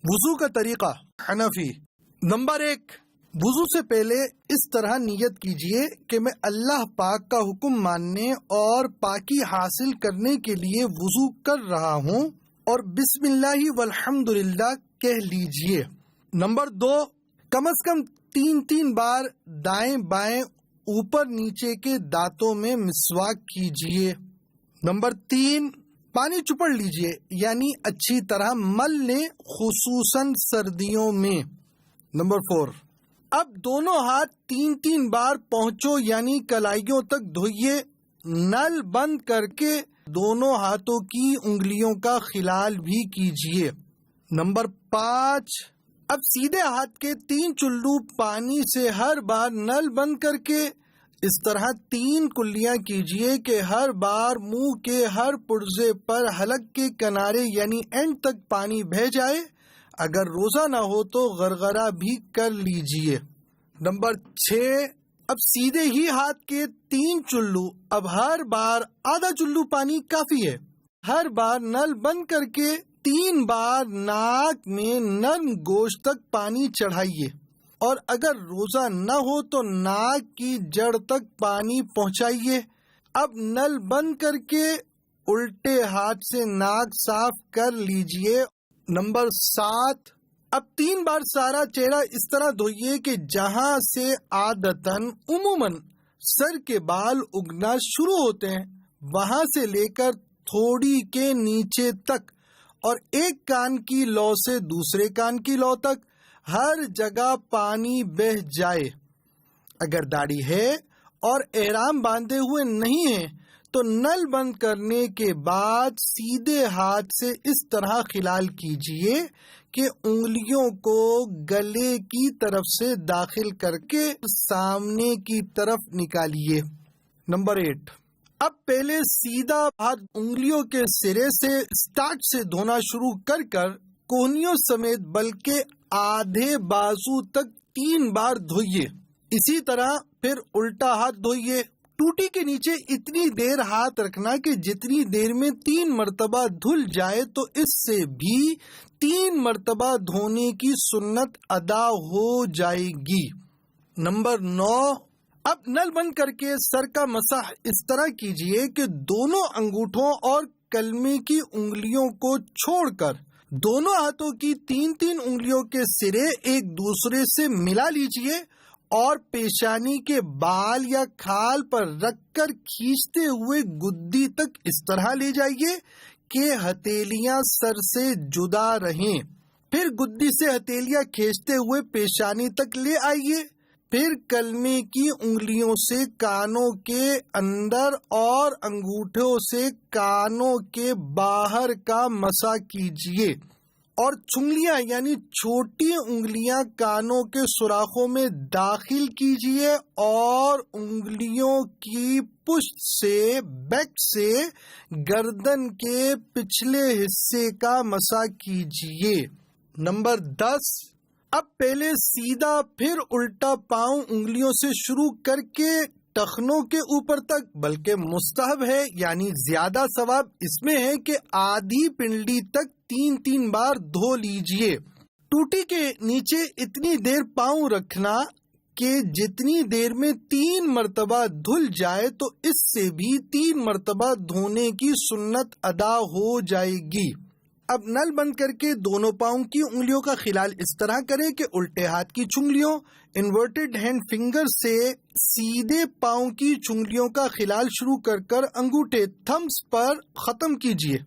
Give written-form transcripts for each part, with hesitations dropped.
وضو کا طریقہ حنفی۔ نمبر 1، وضو سے پہلے اس طرح نیت کیجئے کہ میں اللہ پاک کا حکم ماننے اور پاکی حاصل کرنے کے لیے وضو کر رہا ہوں، اور بسم اللہ والحمد للہ کہہ لیجئے۔ نمبر 2، کم از کم 3 بار دائیں بائیں اوپر نیچے کے دانتوں میں مسواک کیجئے۔ نمبر 3، پانی چپڑ لیجئے، یعنی اچھی طرح مل لیں، خصوصاً سردیوں میں۔ نمبر 4، اب دونوں ہاتھ 3 بار پہنچو یعنی کلائیوں تک دھوئیے، نل بند کر کے دونوں ہاتھوں کی انگلیوں کا خلال بھی کیجئے۔ نمبر 5، اب سیدھے ہاتھ کے 3 چلو پانی سے ہر بار نل بند کر کے اس طرح 3 کلیاں کیجئے کہ ہر بار منہ کے ہر پرزے پر حلق کے کنارے یعنی اینڈ تک پانی بہہ جائے۔ اگر روزہ نہ ہو تو غرغرہ بھی کر لیجئے۔ نمبر 6، اب سیدھے ہی ہاتھ کے 3 چلو، اب ہر بار آدھا چلو پانی کافی ہے، ہر بار نل بند کر کے 3 بار ناک میں نرم گوشت تک پانی چڑھائیے، اور اگر روزہ نہ ہو تو ناک کی جڑ تک پانی پہنچائیے۔ اب نل بند کر کے الٹے ہاتھ سے ناک صاف کر لیجئے۔ نمبر 7، اب 3 بار سارا چہرہ اس طرح دھوئیے کہ جہاں سے عادتاً عموماً سر کے بال اگنا شروع ہوتے ہیں وہاں سے لے کر تھوڑی کے نیچے تک، اور ایک کان کی لو سے دوسرے کان کی لو تک ہر جگہ پانی بہہ جائے۔ اگر داڑھی ہے اور احرام باندھے ہوئے نہیں ہے تو نل بند کرنے کے بعد سیدھے ہاتھ سے اس طرح خلال کیجئے کہ انگلیوں کو گلے کی طرف سے داخل کر کے سامنے کی طرف نکالیے۔ نمبر 8، اب پہلے سیدھا ہاتھ انگلیوں کے سرے سے اسٹارٹ سے دھونا شروع کر کوہنیوں سمیت بلکہ آدھے بازو تک 3 بار دھوئیے۔ اسی طرح پھر الٹا ہاتھ دھوئیے۔ ٹوٹی کے نیچے اتنی دیر ہاتھ رکھنا کہ جتنی دیر میں 3 مرتبہ دھل جائے تو اس سے بھی 3 مرتبہ دھونے کی سنت ادا ہو جائے گی۔ نمبر 9، اب نل بند کر کے سر کا مسح اس طرح کیجئے کہ دونوں انگوٹھوں اور کلمے کی انگلیوں کو چھوڑ کر دونوں ہاتھوں کی 3 انگلیوں کے سرے ایک دوسرے سے ملا لیجئے، اور پیشانی کے بال یا کھال پر رکھ کر کھینچتے ہوئے گدی تک اس طرح لے جائیے کہ ہتھیلیاں سر سے جدا رہیں۔ پھر گدی سے ہتھیلیاں کھینچتے ہوئے پیشانی تک لے آئیے۔ پھر کلمے کی انگلیوں سے کانوں کے اندر اور انگوٹھوں سے کانوں کے باہر کا مسح کیجئے، اور چنگلیاں یعنی چھوٹی انگلیاں کانوں کے سوراخوں میں داخل کیجئے، اور انگلیوں کی پشت سے بیک سے گردن کے پچھلے حصے کا مسح کیجئے۔ نمبر 10، اب پہلے سیدھا پھر الٹا پاؤں انگلیوں سے شروع کر کے ٹخنوں کے اوپر تک، بلکہ مستحب ہے یعنی زیادہ ثواب اس میں ہے کہ آدھی پنڈلی تک 3 بار دھو لیجئے۔ ٹوٹی کے نیچے اتنی دیر پاؤں رکھنا کہ جتنی دیر میں 3 مرتبہ دھل جائے تو اس سے بھی 3 مرتبہ دھونے کی سنت ادا ہو جائے گی۔ اب نل بند کر کے دونوں پاؤں کی انگلیوں کا خلال اس طرح کریں کہ الٹے ہاتھ کی چنگلیوں انورٹڈ ہینڈ فنگر سے سیدھے پاؤں کی چنگلیوں کا خلال شروع کر انگوٹھے تھمبس پر ختم کیجئے،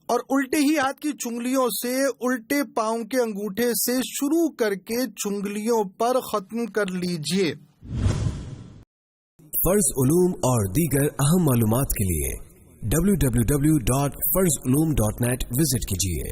اور الٹے ہی ہاتھ کی چنگلیوں سے الٹے پاؤں کے انگوٹھے سے شروع کر کے چنگلیوں پر ختم کر لیجئے۔ فرض علوم اور دیگر اہم معلومات کے لیے www.farzulum.net وزٹ کیجیے۔